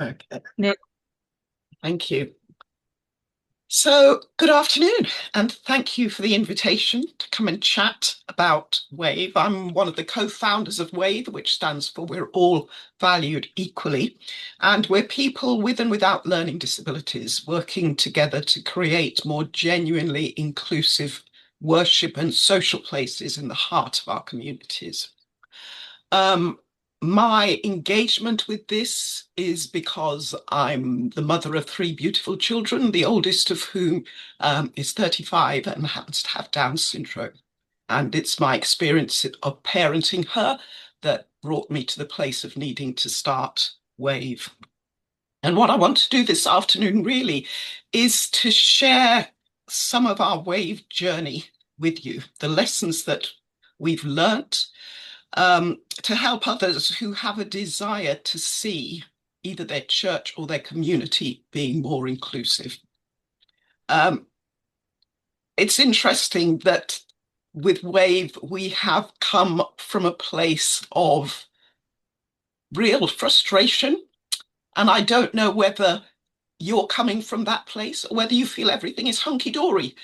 Okay, No, thank you. So, good afternoon, and thank you for the invitation to come and chat about WAVE. I'm one of the co-founders of WAVE, which stands for We're All Valued Equally, and we're people with and without learning disabilities working together to create more genuinely inclusive worship and social places in the heart of our communities. Um, my engagement with this is because I'm the mother of three beautiful children, the oldest of whom is 35 and happens to have Down syndrome. And it's my experience of parenting her that brought me to the place of needing to start WAVE. And what I want to do this afternoon really is to share some of our WAVE journey with you, the lessons that we've learnt, to help others who have a desire to see either their church or their community being more inclusive. Um, it's interesting that with WAVE, we have come from a place of real frustration. And I don't know whether you're coming from that place or whether you feel everything is hunky-dory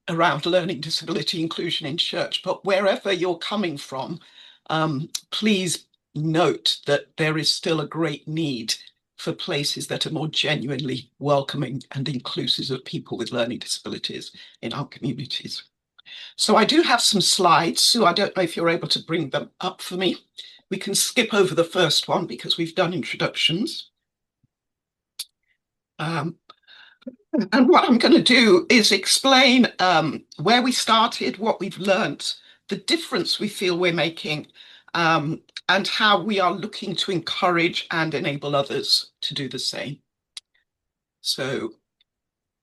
around learning disability inclusion in church. But wherever you're coming from, please note that there is still a great need for places that are more genuinely welcoming and inclusive of people with learning disabilities in our communities. So I do have some slides. Sue, I don't know if you're able to bring them up for me. We can skip over the first one because we've done introductions. Um, And what I'm going to do is explain where we started, what we've learnt, the difference we feel we're making, and how we are looking to encourage and enable others to do the same. So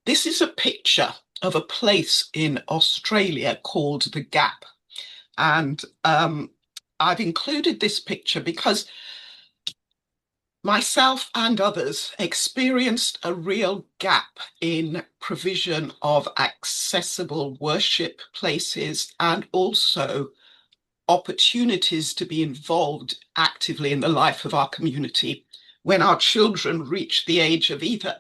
this is a picture of a place in Australia called The Gap. And I've included this picture because myself and others experienced a real gap in provision of accessible worship places and also opportunities to be involved actively in the life of our community when our children reach the age of either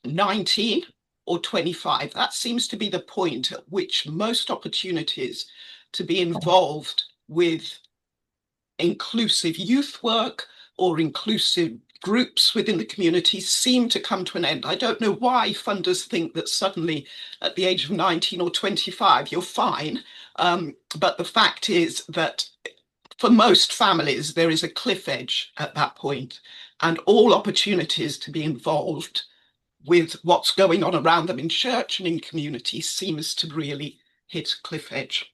19 or 25. That seems to be the point at which most opportunities to be involved with inclusive youth work or inclusive groups within the community seem to come to an end. I don't know why funders think that suddenly at the age of 19 or 25, you're fine. But the fact is that for most families, there is a cliff edge at that point, and all opportunities to be involved with what's going on around them in church and in community seems to really hit a cliff edge.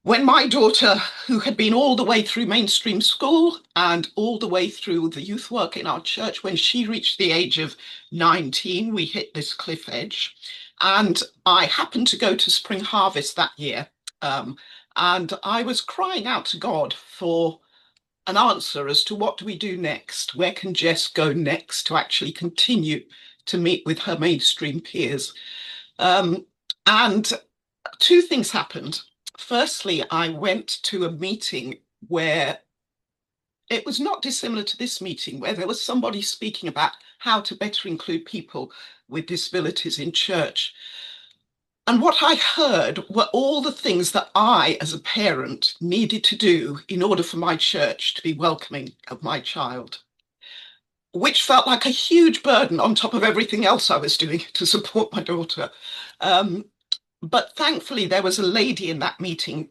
When my daughter, who had been all the way through mainstream school and all the way through the youth work in our church, when she reached the age of 19, we hit this cliff edge. And I happened to go to Spring Harvest that year. And I was crying out to God for an answer as to what do we do next? Where can Jess go next to actually continue to meet with her mainstream peers? And two things happened. Firstly, I went to a meeting where it was not dissimilar to this meeting, where there was somebody speaking about how to better include people with disabilities in church. And what I heard were all the things that I, as a parent, needed to do in order for my church to be welcoming of my child, which felt like a huge burden on top of everything else I was doing to support my daughter. Um, but thankfully, there was a lady in that meeting.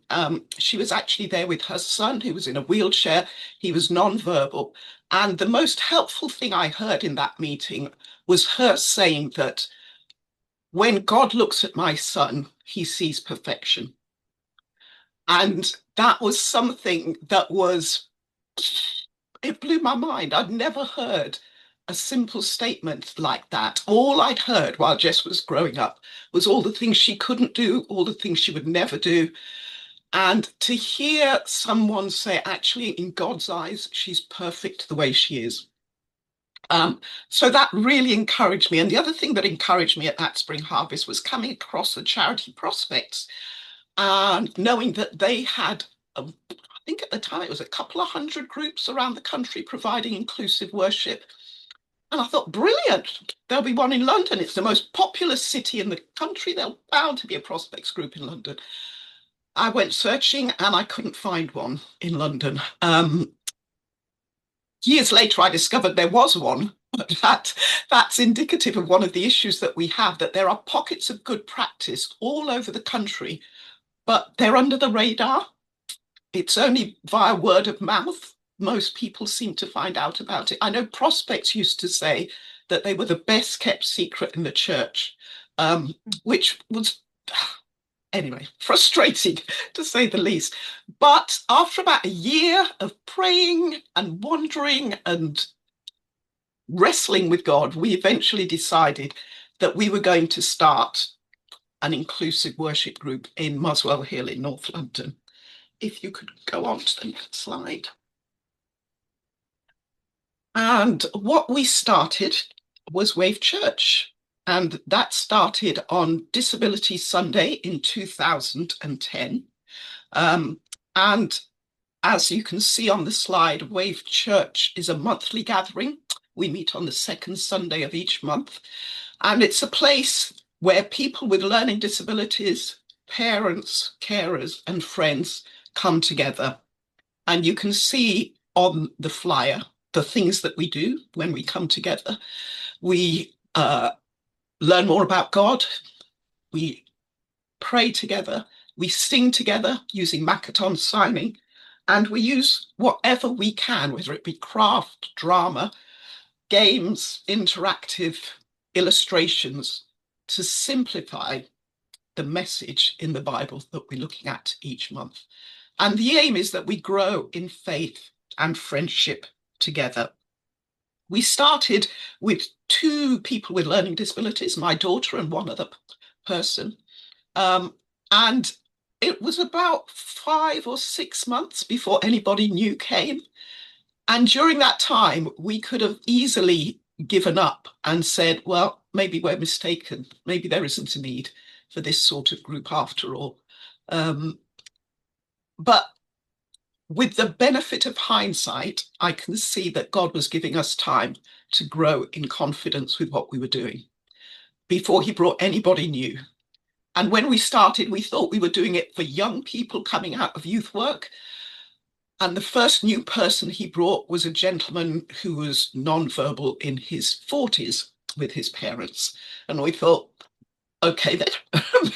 She was actually there with her son, who was in a wheelchair. He was non-verbal. And the most helpful thing I heard in that meeting was her saying that when God looks at my son, he sees perfection. And that was something that was, it blew my mind. I'd never heard a simple statement like that. All I'd heard while Jess was growing up was all the things she couldn't do, all the things she would never do. And to hear someone say, actually, in God's eyes, she's perfect the way she is. So that really encouraged me. And the other thing that encouraged me at that Spring Harvest was coming across the charity prospects and knowing that they had think at the time it was a couple of hundred groups around the country providing inclusive worship. And I thought, brilliant, there'll be one in London. It's the most populous city in the country. There's bound to be a prospects group in London. I went searching and I couldn't find one in London. Years later, I discovered there was one, but that's indicative of one of the issues that we have, that there are pockets of good practice all over the country, but they're under the radar. It's only via word of mouth. Most people seem to find out about it. I know prospects used to say that they were the best kept secret in the church, which was, anyway, frustrating to say the least. But after about a year of praying and wandering and wrestling with God, we eventually decided that we were going to start an inclusive worship group in Muswell Hill in North London. If you could go on to the next slide. And what we started was Wave Church. And that started on Disability Sunday in 2010. And as you can see on the slide, Wave Church is a monthly gathering. We meet on the second Sunday of each month. And it's a place where people with learning disabilities, parents, carers, and friends come together. And you can see on the flyer the things that we do when we come together. We learn more about God. We pray together. We sing together using Makaton signing. And we use whatever we can, whether it be craft, drama, games, interactive illustrations, to simplify the message in the Bible that we're looking at each month. And the aim is that we grow in faith and friendship together. We started with 2 people with learning disabilities, my daughter and one other person. And it was about 5 or 6 months before anybody new came. And during that time, we could have easily given up and said, well, maybe we're mistaken. Maybe there isn't a need for this sort of group after all. But with the benefit of hindsight, I can see that God was giving us time to grow in confidence with what we were doing before he brought anybody new. And when we started, we thought we were doing it for young people coming out of youth work. And the first new person he brought was a gentleman who was non-verbal in his 40s with his parents. And we thought, okay, then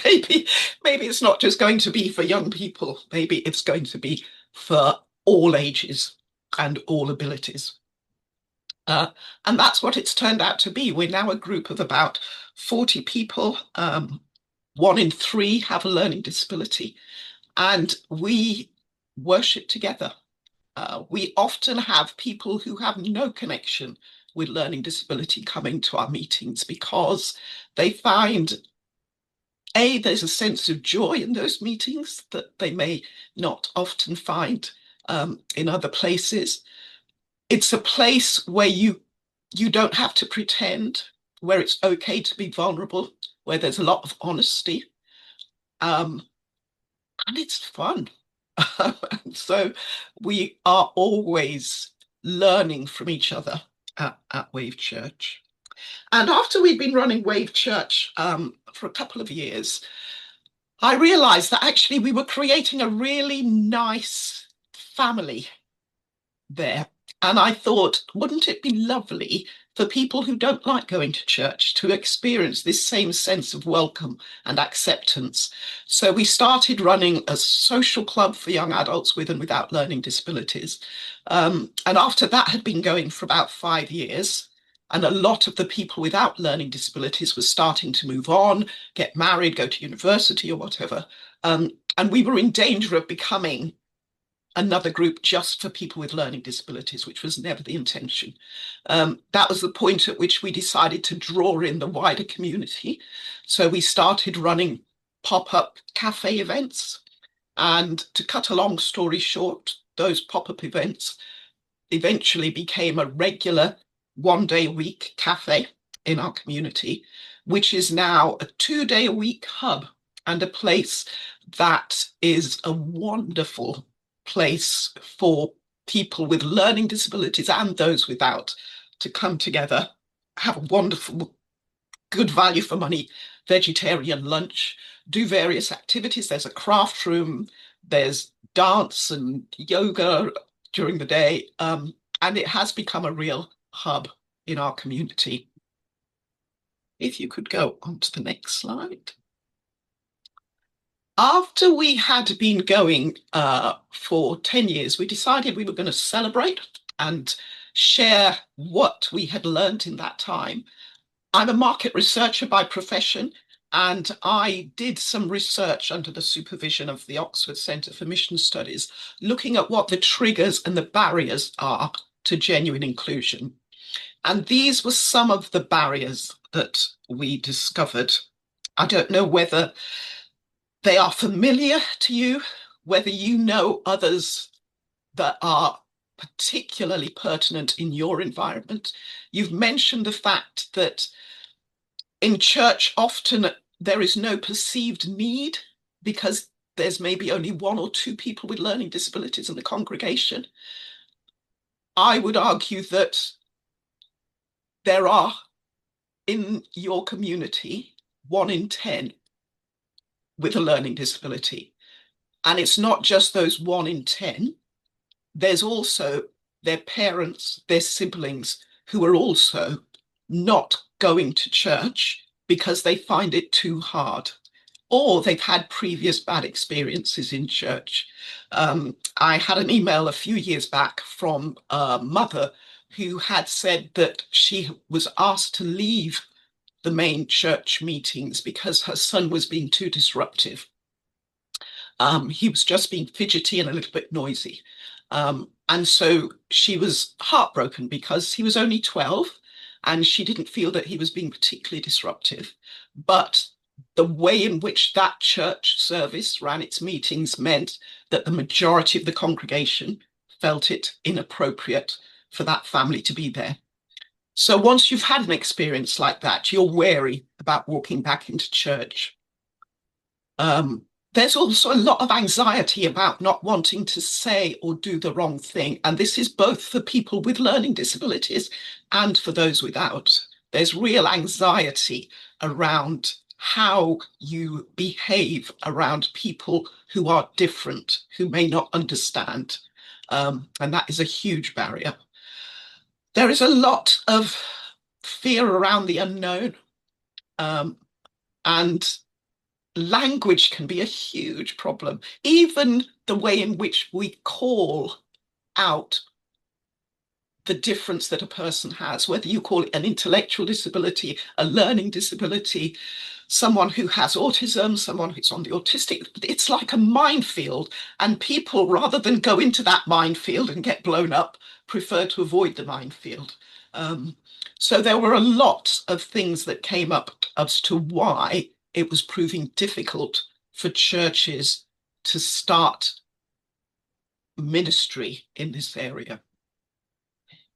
maybe it's not just going to be for young people. Maybe it's going to be for all ages and all abilities. And that's what it's turned out to be. We're now a group of about 40 people. 1 in 3 have a learning disability, and we worship together. We often have people who have no connection with learning disability coming to our meetings because they find there's a sense of joy in those meetings that they may not often find in other places. It's a place where you don't have to pretend, where it's okay to be vulnerable, where there's a lot of honesty, and it's fun. So we are always learning from each other at Wave Church. And after we'd been running Wave Church for a couple of years, I realized that actually we were creating a really nice family there. And I thought, wouldn't it be lovely for people who don't like going to church to experience this same sense of welcome and acceptance? So we started running a social club for young adults with and without learning disabilities. And after that had been going for about 5 years, and a lot of the people without learning disabilities were starting to move on, get married, go to university or whatever. And we were in danger of becoming another group just for people with learning disabilities, which was never the intention. That was the point at which we decided to draw in the wider community. So we started running pop-up cafe events. And to cut a long story short, those pop-up events eventually became a regular 1-day-a-week cafe in our community, which is now a 2-day-a-week hub and a place that is a wonderful place for people with learning disabilities and those without to come together, have a wonderful, good value for money vegetarian lunch, do various activities. There's a craft room, there's dance and yoga during the day, and it has become a real hub in our community. If you could go on to the next slide. After we had been going for 10 years, we decided we were going to celebrate and share what we had learned in that time. I'm a market researcher by profession, and I did some research under the supervision of the Oxford Centre for Mission Studies, looking at what the triggers and the barriers are to genuine inclusion. And these were some of the barriers that we discovered. I don't know whether they are familiar to you, whether you know others that are particularly pertinent in your environment. You've mentioned the fact that in church, often there is no perceived need because there's maybe only one or two people with learning disabilities in the congregation. I would argue that there are in your community 1 in 10 with a learning disability. And it's not just those 1 in 10, there's also their parents, their siblings who are also not going to church because they find it too hard, or they've had previous bad experiences in church. I had an email a few years back from a mother who had said that she was asked to leave the main church meetings because her son was being too disruptive. He was just being fidgety and a little bit noisy. And so she was heartbroken because he was only 12 and she didn't feel that he was being particularly disruptive. But the way in which that church service ran its meetings meant that the majority of the congregation felt it inappropriate for that family to be there. So once you've had an experience like that, you're wary about walking back into church. There's also a lot of anxiety about not wanting to say or do the wrong thing. And this is both for people with learning disabilities and for those without. There's real anxiety around how you behave around people who are different, who may not understand. And that is a huge barrier. There is a lot of fear around the unknown, and language can be a huge problem. Even the way in which we call out the difference that a person has, whether you call it an intellectual disability, a learning disability, someone who has autism, someone who's on the autistic, it's like a minefield. And people, rather than go into that minefield and get blown up, prefer to avoid the minefield. So there were a lot of things that came up as to why it was proving difficult for churches to start ministry in this area.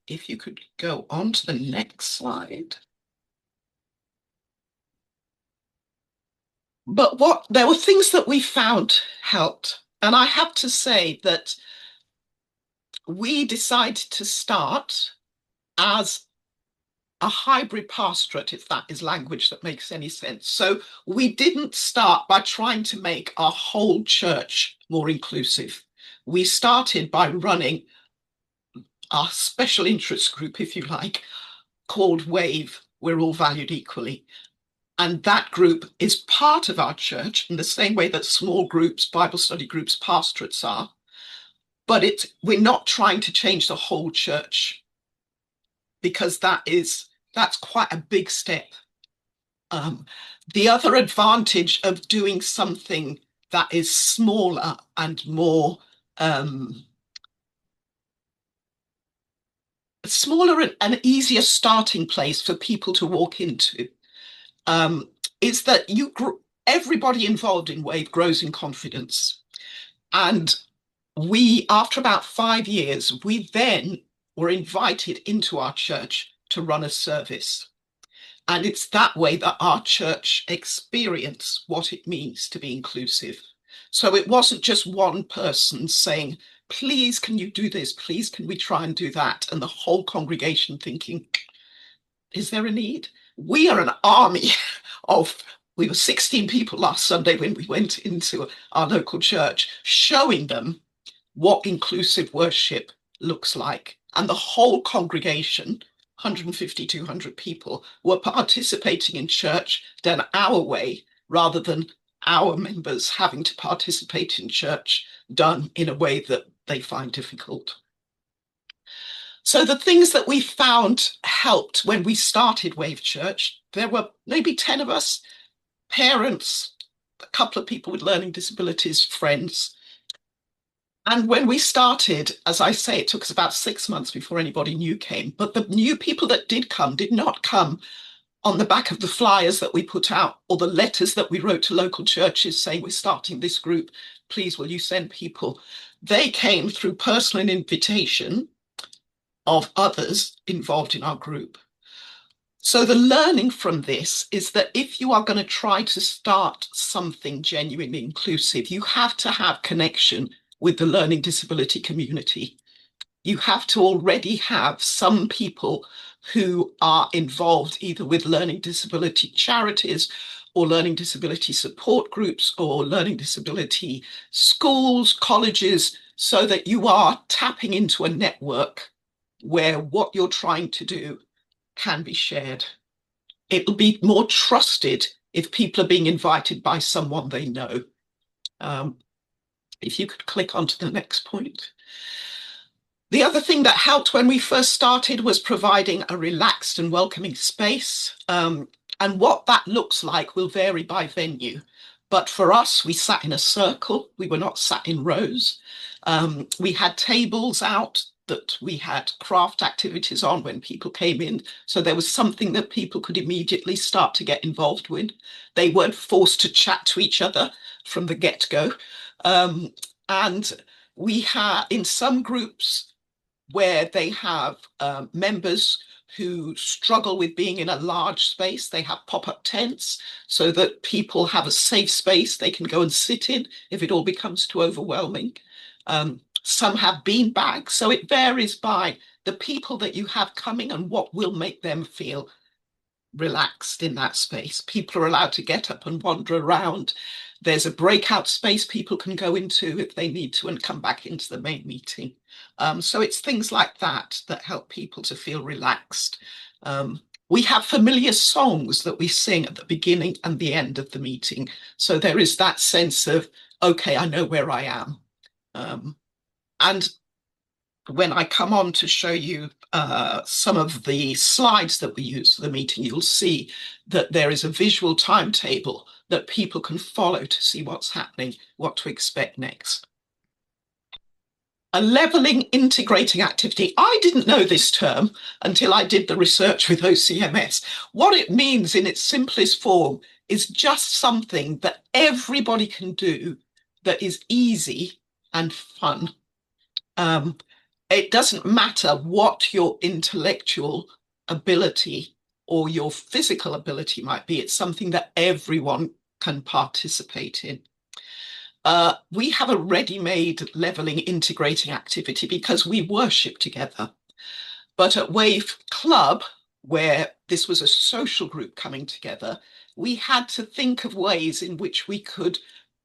If you could go on to the next slide. But there were things that we found helped. And I have to say that we decided to start as a hybrid pastorate, if that is language that makes any sense. So we didn't start by trying to make our whole church more inclusive. We started by running our special interest group, if you like, called WAVE, We're All Valued Equally. And that group is part of our church in the same way that small groups, Bible study groups, pastorates are. But we're not trying to change the whole church, because that's quite a big step. The other advantage of doing something that is smaller and more smaller and easier starting place for people to walk into is that everybody involved in WAVE grows in confidence. And after about 5 years, we then were invited into our church to run a service. And it's that way that our church experienced what it means to be inclusive. So it wasn't just one person saying, please, can you do this? Please, can we try and do that? And the whole congregation thinking, is there a need? We are an army of, we were 16 people last Sunday when we went into our local church, showing them what inclusive worship looks like. And the whole congregation, 150, 200 people, were participating in church done our way rather than our members having to participate in church done in a way that they find difficult. So the things that we found helped when we started Wave Church, there were maybe 10 of us, parents, a couple of people with learning disabilities, friends. And when we started, as I say, it took us about 6 months before anybody new came. But the new people that did come did not come on the back of the flyers that we put out or the letters that we wrote to local churches saying, we're starting this group, please will you send people? They came through personal invitation of others involved in our group. So the learning from this is that if you are going to try to start something genuinely inclusive, you have to have connection with the learning disability community. You have to already have some people who are involved either with learning disability charities or learning disability support groups or learning disability schools, colleges, so that you are tapping into a network where what you're trying to do can be shared. It'll be more trusted if people are being invited by someone they know. If you could click onto the next point. The other thing that helped when we first started was providing a relaxed and welcoming space. And what that looks like will vary by venue. But for us, we sat in a circle. We were not sat in rows. We had tables out that we had craft activities on when people came in. So there was something that people could immediately start to get involved with. They weren't forced to chat to each other from the get-go. And we have, in some groups where they have members who struggle with being in a large space, they have pop-up tents so that people have a safe space they can go and sit in if it all becomes too overwhelming. Some have bean bags, so it varies by the people that you have coming and what will make them feel relaxed in that space. People are allowed to get up and wander around. There's a breakout space people can go into if they need to and come back into the main meeting. So it's things like that that help people to feel relaxed. We have familiar songs that we sing at the beginning and the end of the meeting. So there is that sense of, okay, I know where I am. And when I come on to show you some of the slides that we use for the meeting, you'll see that there is a visual timetable that people can follow to see what's happening, what to expect next. A leveling integrating activity. I didn't know this term until I did the research with OCMS. What it means in its simplest form is just something that everybody can do that is easy and fun. It doesn't matter what your intellectual ability or your physical ability might be. It's something that everyone can participate in. We have a ready-made leveling integrating activity because we worship together. But at Wave Club, where this was a social group coming together, we had to think of ways in which we could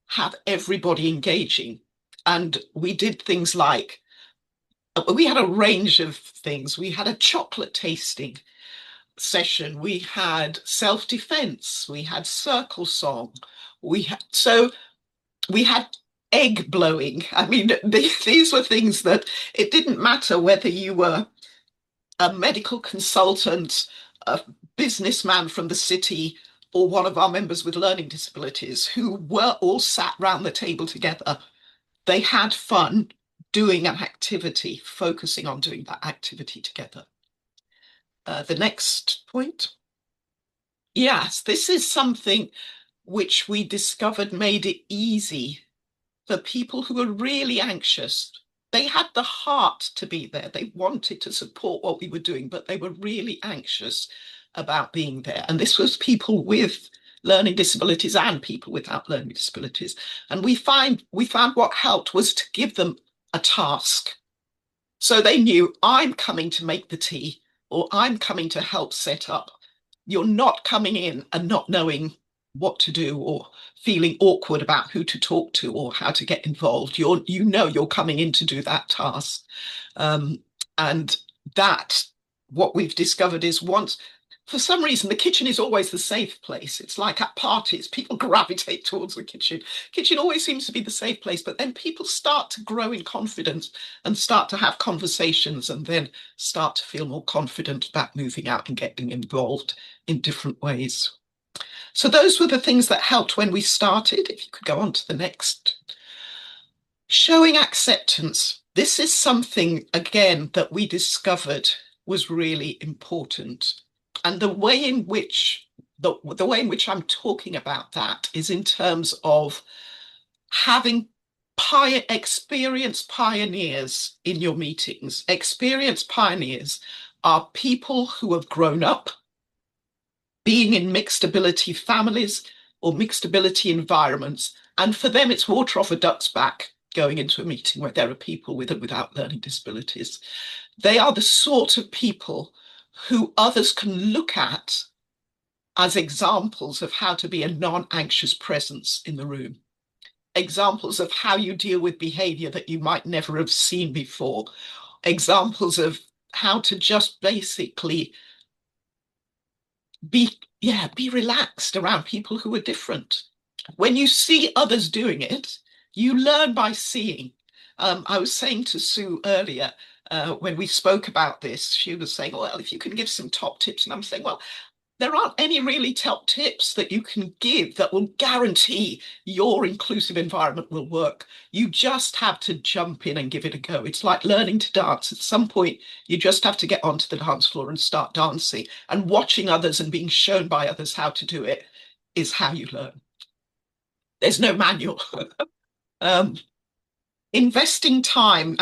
have everybody engaging. And we did things like, we had a range of things. We had a chocolate tasting session. We had self-defense. We had circle song. We had egg blowing. I mean, these were things that it didn't matter whether you were a medical consultant, a businessman from the city, or one of our members with learning disabilities who were all sat round the table together. They had fun doing an activity, focusing on doing that activity together. The next point. Yes, this is something which we discovered made it easy for people who were really anxious. They had the heart to be there. They wanted to support what we were doing, but they were really anxious about being there. And this was people with learning disabilities and people without learning disabilities. And we found what helped was to give them a task. So they knew, I'm coming to make the tea, or I'm coming to help set up. You're not coming in and not knowing what to do, or feeling awkward about who to talk to or how to get involved. You're coming in to do that task. Um, and that, what we've discovered is, once, for some reason, the kitchen is always the safe place. It's like at parties, people gravitate towards the kitchen. Kitchen always seems to be the safe place, but then people start to grow in confidence and start to have conversations, and then start to feel more confident about moving out and getting involved in different ways. So those were the things that helped when we started. If you could go on to the next. Showing acceptance. This is something, again, that we discovered was really important. And the way in which I'm talking about that is in terms of having experienced pioneers in your meetings. Experienced pioneers are people who have grown up being in mixed ability families or mixed ability environments. And for them, it's water off a duck's back going into a meeting where there are people with and without learning disabilities. They are the sort of people who others can look at as examples of how to be a non-anxious presence in the room. Examples of how you deal with behavior that you might never have seen before. Examples of how to just basically be relaxed around people who are different. When you see others doing it, you learn by seeing. I was saying to Sue earlier, when we spoke about this, she was saying, well, if you can give some top tips. And I'm saying, well, there aren't any really top tips that you can give that will guarantee your inclusive environment will work. You just have to jump in and give it a go. It's like learning to dance. At some point, you just have to get onto the dance floor and start dancing. And watching others and being shown by others how to do it is how you learn. There's no manual. Investing time,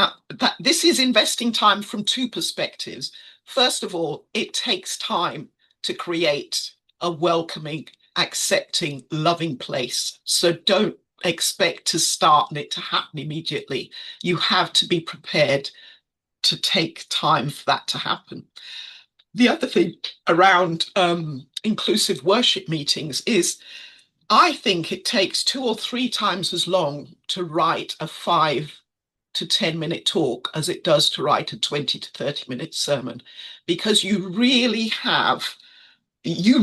this is investing time from two perspectives. First of all, it takes time to create a welcoming, accepting, loving place. So don't expect to start and it to happen immediately. You have to be prepared to take time for that to happen. The other thing around inclusive worship meetings is, I think it takes 2 or 3 times as long to write a 5 to 10-minute talk as it does to write a 20 to 30-minute sermon, because you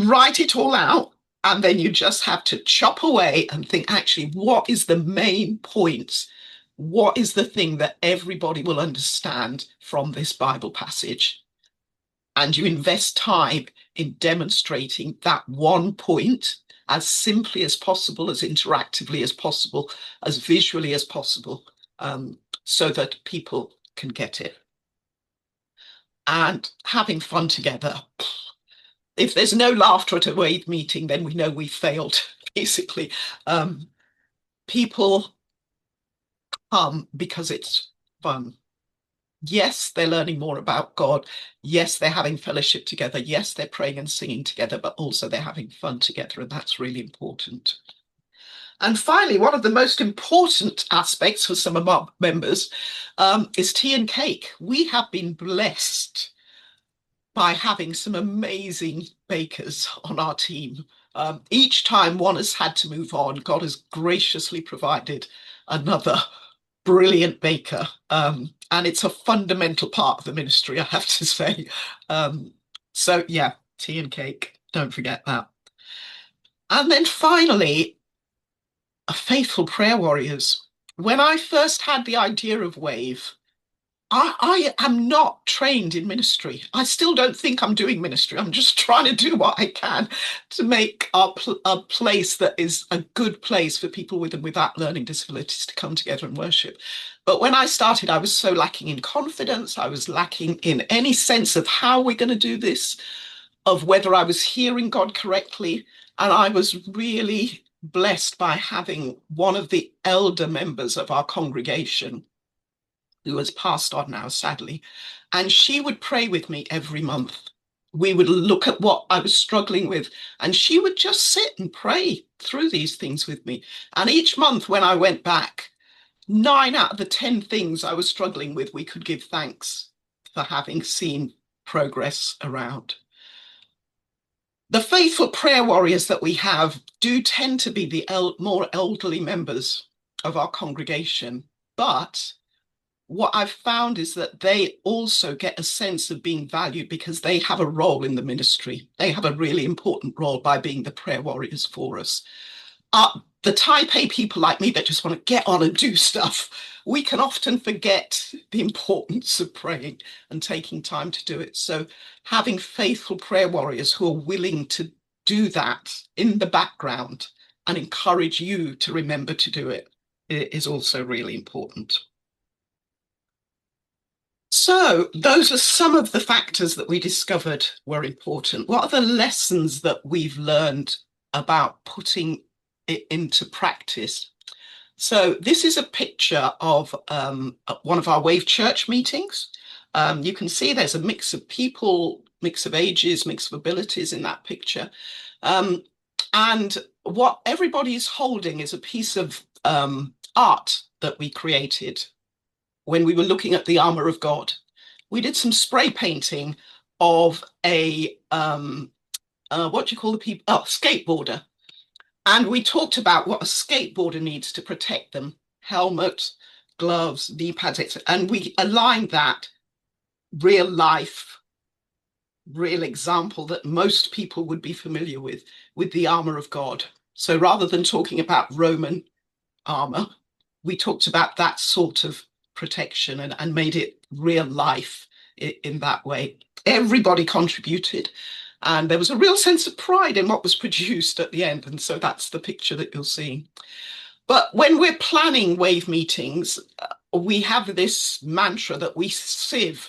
write it all out and then you just have to chop away and think, actually, what is the main points? What is the thing that everybody will understand from this Bible passage? And you invest time in demonstrating that one point as simply as possible, as interactively as possible, as visually as possible, so that people can get it. And having fun together. If there's no laughter at a Wave meeting, then we know we failed, basically. People come because it's fun. Yes, they're learning more about God. Yes, they're having fellowship together. Yes, they're praying and singing together, but also they're having fun together, and that's really important. And finally, one of the most important aspects for some of our members is tea and cake. We have been blessed by having some amazing bakers on our team. Each time one has had to move on, God has graciously provided another brilliant baker. And it's a fundamental part of the ministry, I have to say. So yeah, tea and cake, don't forget that. And then finally, faithful prayer warriors. When I first had the idea of Wave, I am not trained in ministry. I still don't think I'm doing ministry. I'm just trying to do what I can to make a place that is a good place for people with and without learning disabilities to come together and worship. But when I started, I was so lacking in confidence. I was lacking in any sense of how we're going to do this, of whether I was hearing God correctly. And I was really blessed by having one of the elder members of our congregation, who has passed on now, sadly, and she would pray with me every month. We would look at what I was struggling with, and she would just sit and pray through these things with me. And each month when I went back, 9 out of the 10 things I was struggling with, we could give thanks for having seen progress around. The faithful prayer warriors that we have do tend to be the more elderly members of our congregation, but what I've found is that they also get a sense of being valued because they have a role in the ministry. They have a really important role by being the prayer warriors for us. The type A people like me that just want to get on and do stuff, we can often forget the importance of praying and taking time to do it. So having faithful prayer warriors who are willing to do that in the background and encourage you to remember to do it is also really important. So those are some of the factors that we discovered were important. What are the lessons that we've learned about putting it into practice? So this is a picture of one of our Wave Church meetings. You can see there's a mix of people, mix of ages, mix of abilities in that picture. And what everybody is holding is a piece of art that we created when we were looking at the armor of God. We did some spray painting of a, what do you call the people? Oh, skateboarder. And we talked about what a skateboarder needs to protect them: helmet, gloves, knee pads, etc. And we aligned that real life, real example that most people would be familiar with the armor of God. So rather than talking about Roman armor, we talked about that sort of protection and made it real life in that way. Everybody contributed, and there was a real sense of pride in what was produced at the end. And so that's the picture that you'll see. But when we're planning Wave meetings, we have this mantra that we sieve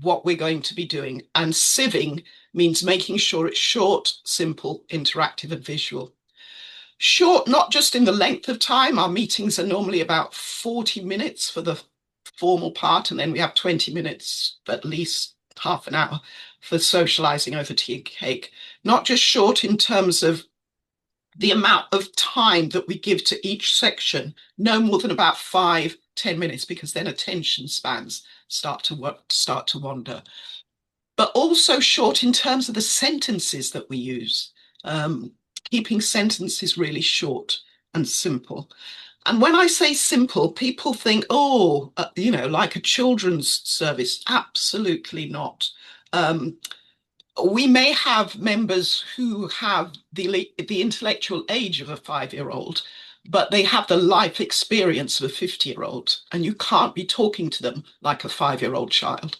what we're going to be doing. And sieving means making sure it's short, simple, interactive, and visual. Short, not just in the length of time. Our meetings are normally about 40 minutes for the formal part, and then we have 20 minutes, at least half an hour, for socializing over tea and cake. Not just short in terms of the amount of time that we give to each section, no more than about 5-10 minutes, because then attention spans start to wander. But also short in terms of the sentences that we use. Keeping sentences really short and simple. And when I say simple, people think, oh, like a children's service. Absolutely not. We may have members who have the intellectual age of a 5-year-old, but they have the life experience of a 50-year-old, and you can't be talking to them like a 5-year-old child.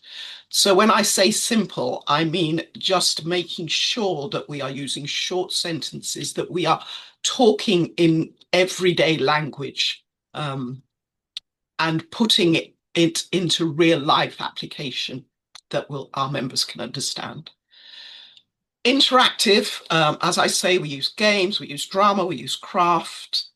So when I say simple, I mean just making sure that we are using short sentences, that we are talking in everyday language, and putting it into real life application that our members can understand. Interactive, as I say, we use games, we use drama, we use craft.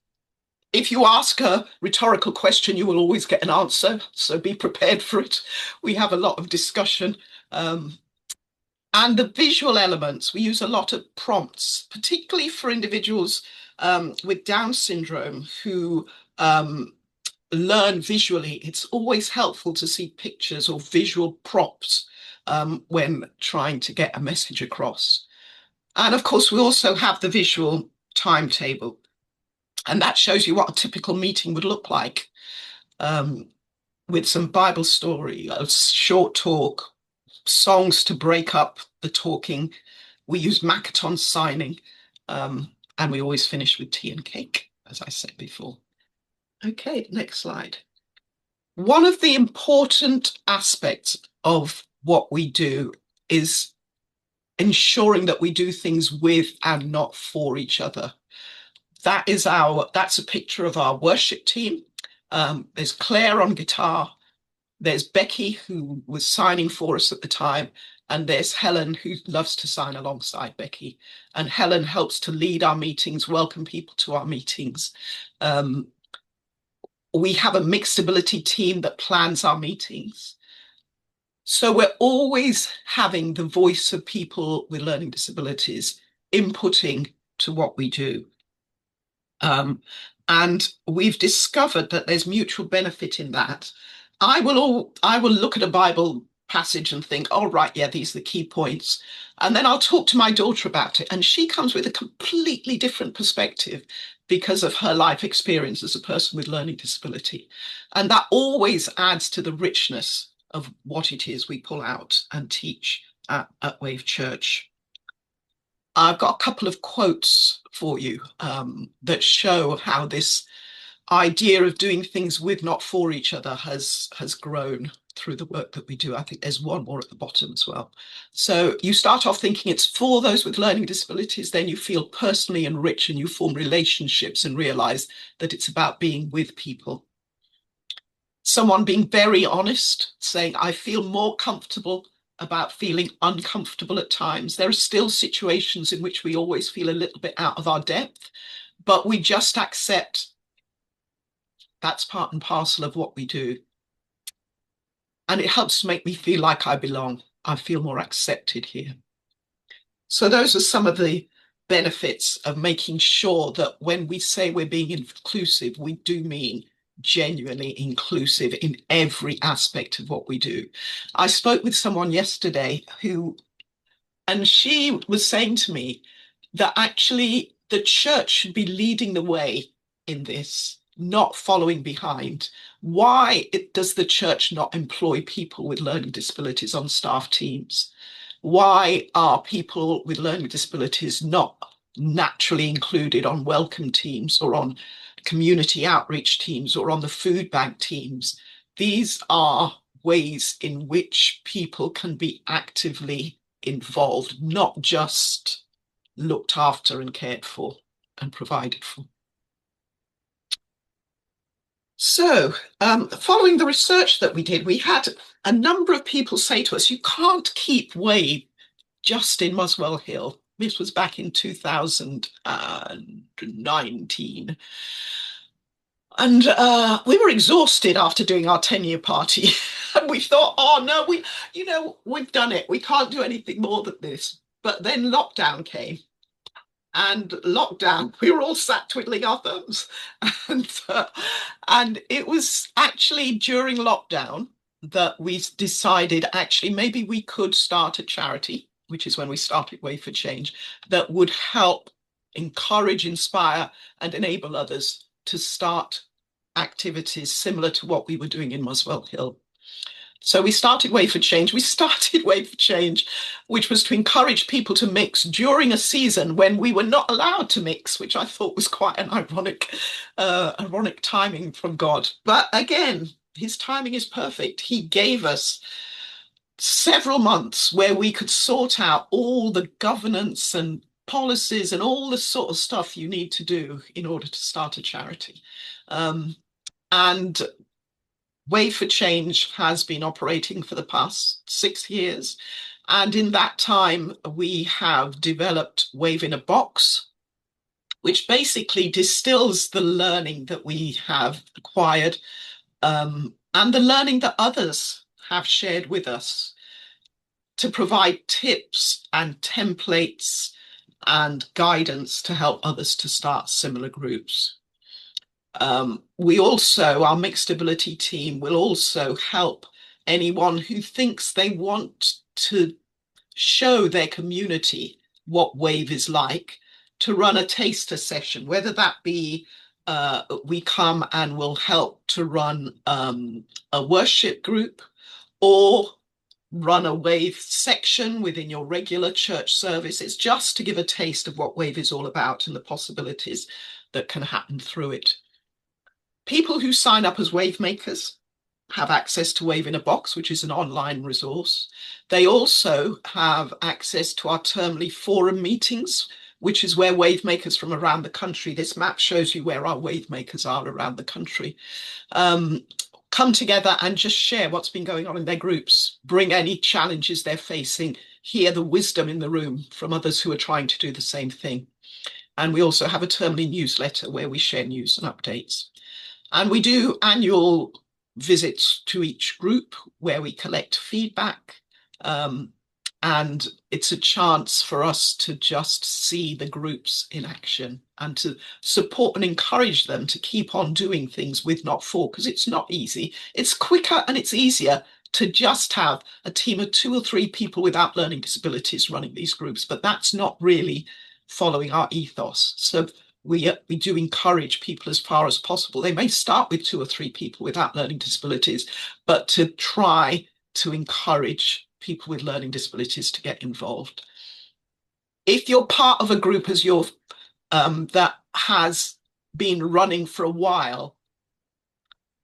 If you ask a rhetorical question, you will always get an answer, so be prepared for it. We have a lot of discussion. And the visual elements, we use a lot of prompts, particularly for individuals with Down syndrome who learn visually. It's always helpful to see pictures or visual props when trying to get a message across. And of course, we also have the visual timetable. And that shows you what a typical meeting would look like, with some Bible story, a short talk, songs to break up the talking. We use Makaton signing, and we always finish with tea and cake, as I said before. Okay, next slide. One of the important aspects of what we do is ensuring that we do things with and not for each other. That's a picture of our worship team. There's Claire on guitar. There's Becky, who was signing for us at the time. And there's Helen, who loves to sign alongside Becky. And Helen helps to lead our meetings, welcome people to our meetings. We have a mixed ability team that plans our meetings. So we're always having the voice of people with learning disabilities inputting to what we do. And we've discovered that there's mutual benefit in that. I will look at a Bible passage and think, oh, right, yeah, these are the key points. And then I'll talk to my daughter about it. And she comes with a completely different perspective because of her life experience as a person with learning disability. And that always adds to the richness of what it is we pull out and teach at Wave Church. I've got a couple of quotes for you that show how this idea of doing things with, not for each other has grown through the work that we do. I think there's one more at the bottom as well. So you start off thinking it's for those with learning disabilities, then you feel personally enriched and you form relationships and realize that it's about being with people. Someone being very honest, saying, I feel more comfortable about feeling uncomfortable at times. There are still situations in which we always feel a little bit out of our depth, but we just accept that's part and parcel of what we do. And it helps to make me feel like I belong. I feel more accepted here. So those are some of the benefits of making sure that when we say we're being inclusive, we do mean genuinely inclusive in every aspect of what we do. I spoke with someone yesterday and she was saying to me that actually the church should be leading the way in this, not following behind. Why does the church not employ people with learning disabilities on staff teams? Why are people with learning disabilities not naturally included on welcome teams or on community outreach teams or on the food bank teams? These are ways in which people can be actively involved, not just looked after and cared for and provided for. So, following the research that we did, we had a number of people say to us, you can't keep Wave just in Muswell Hill. This was back in 2019. And we were exhausted after doing our 10-year party. And we thought, oh no, we've done it. We can't do anything more than this. But then lockdown came. And lockdown, we were all sat twiddling our thumbs. And it was actually during lockdown that we decided actually maybe we could start a charity, which is when we started Way for Change, that would help encourage, inspire, and enable others to start activities similar to what we were doing in Muswell Hill. So we started Way for Change. We started Way for Change, which was to encourage people to mix during a season when we were not allowed to mix, which I thought was quite an ironic timing from God. But again, his timing is perfect. He gave us several months where we could sort out all the governance and policies and all the sort of stuff you need to do in order to start a charity. And Way for Change has been operating for the past 6 years. And in that time, we have developed Wave in a Box, which basically distills the learning that we have acquired and the learning that others have shared with us to provide tips and templates and guidance to help others to start similar groups. We also, our mixed ability team will also help anyone who thinks they want to show their community what Wave is like to run a taster session, whether that be we come and will help to run a worship group or run a Wave section within your regular church service. It's just to give a taste of what Wave is all about and the possibilities that can happen through it. People who sign up as Wave makers have access to Wave in a Box, which is an online resource. They also have access to our termly forum meetings, which is where Wave makers from around the country, this map shows you where our Wave makers are around the country, come together and just share what's been going on in their groups, bring any challenges they're facing, hear the wisdom in the room from others who are trying to do the same thing. And we also have a termly newsletter where we share news and updates. And we do annual visits to each group where we collect feedback. And it's a chance for us to just see the groups in action and to support and encourage them to keep on doing things with, not for, because it's not easy. It's quicker and it's easier to just have a team of 2 or 3 people without learning disabilities running these groups, but that's not really following our ethos. So we do encourage people as far as possible. They may start with 2 or 3 people without learning disabilities, but to try to encourage people with learning disabilities to get involved. If you're part of a group as you're that has been running for a while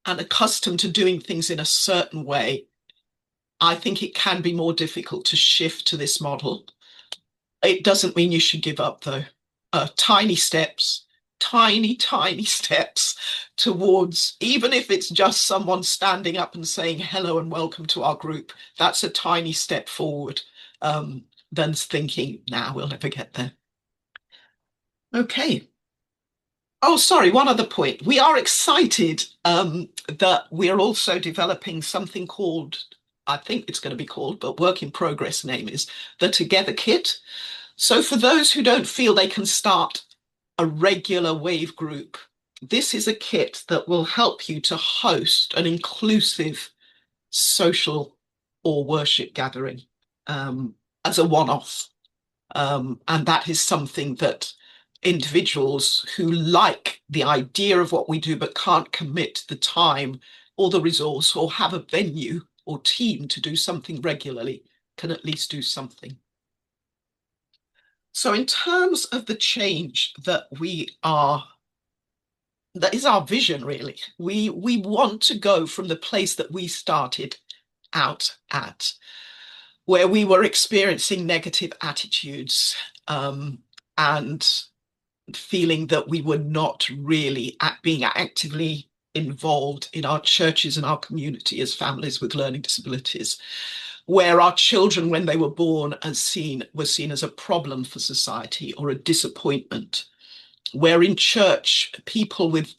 and accustomed to doing things in a certain way, I think it can be more difficult to shift to this model. It doesn't mean you should give up, though. Tiny steps, tiny steps towards, even if it's just someone standing up and saying hello and welcome to our group, that's a tiny step forward than thinking, nah, we'll never get there. Okay. Oh, sorry, one other point. We are excited that we're also developing something called, I think it's going to be called, but work in progress name is the Together Kit. So for those who don't feel they can start a regular WAVE group, this is a kit that will help you to host an inclusive social or worship gathering as a one-off. And that is something that individuals who like the idea of what we do but can't commit the time or the resource or have a venue or team to do something regularly can at least do something. So in terms of the change that that is our vision, really. We want to go from the place that we started out at, where we were experiencing negative attitudes and feeling that we were not really being actively involved in our churches and our community as families with learning disabilities, where our children, when they were born, were seen as a problem for society or a disappointment, where in church, people with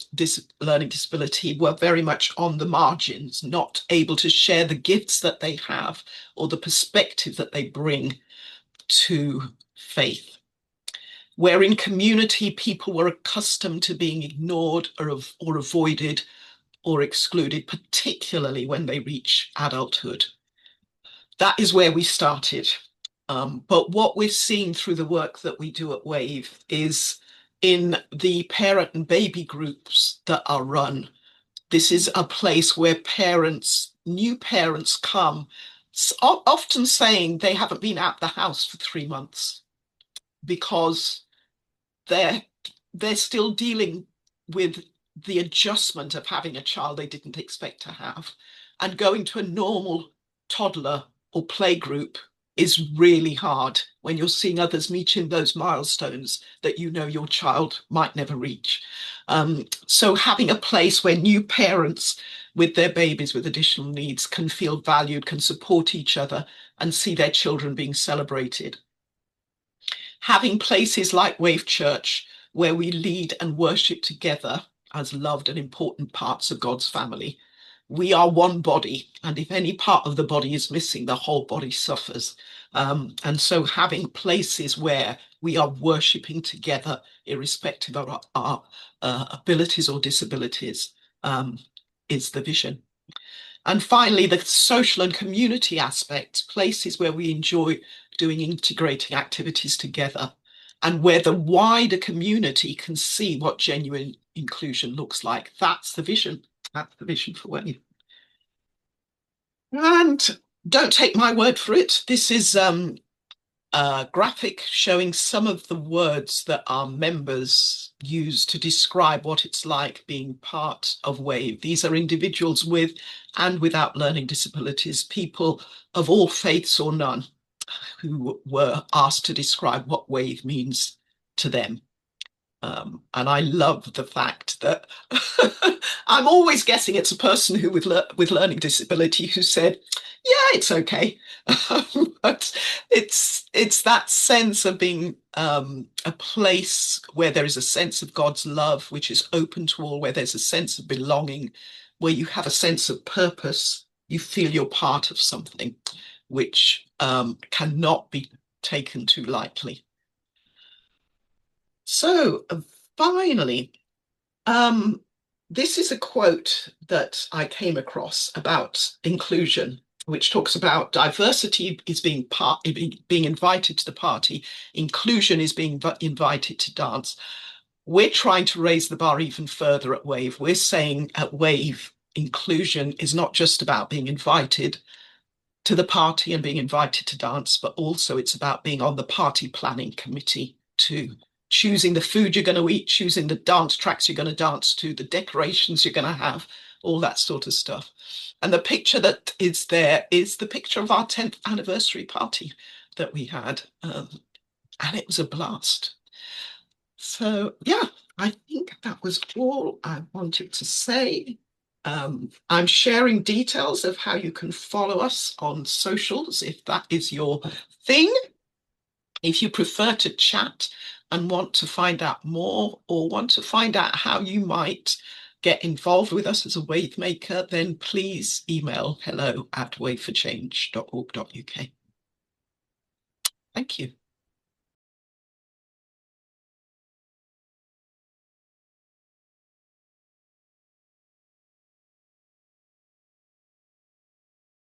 learning disability were very much on the margins, not able to share the gifts that they have or the perspective that they bring to faith, where in community, people were accustomed to being ignored or avoided or excluded, particularly when they reach adulthood. That is where we started. But what we've seen through the work that we do at WAVE is in the parent and baby groups that are run, this is a place where new parents come, often saying they haven't been out the house for 3 months because they're still dealing with the adjustment of having a child they didn't expect to have. And going to a normal toddler or play group is really hard when you're seeing others reaching those milestones that you know your child might never reach. So having a place where new parents with their babies with additional needs can feel valued, can support each other and see their children being celebrated. Having places like WAVE Church where we lead and worship together as loved and important parts of God's family. We are one body, and if any part of the body is missing, the whole body suffers. And so having places where we are worshipping together, irrespective of our abilities or disabilities, is the vision. And finally, the social and community aspect, places where we enjoy doing integrating activities together and where the wider community can see what genuine inclusion looks like. That's the vision. That's the vision for WAVE. And don't take my word for it. This is a graphic showing some of the words that our members use to describe what it's like being part of WAVE. These are individuals with and without learning disabilities, people of all faiths or none, who were asked to describe what WAVE means to them. And I love the fact that I'm always guessing it's a person who with learning disability who said, yeah, it's okay. But it's that sense of being a place where there is a sense of God's love, which is open to all, where there's a sense of belonging, where you have a sense of purpose. You feel you're part of something which cannot be taken too lightly. So finally, um, this is a quote that I came across about inclusion, which talks about diversity is being invited to the party, inclusion is being invited to dance. We're trying to raise the bar even further at Wave. We're saying at Wave, inclusion is not just about being invited to the party and being invited to dance, but also it's about being on the party planning committee too. Choosing the food you're going to eat, choosing the dance tracks you're going to dance to, the decorations you're going to have, all that sort of stuff. And the picture that is there is the picture of our 10th anniversary party that we had. And it was a blast. So, yeah, I think that was all I wanted to say. I'm sharing details of how you can follow us on socials if that is your thing. If you prefer to chat and want to find out more or want to find out how you might get involved with us as a wave maker, then please email hello@waveforchange.org.uk. Thank you.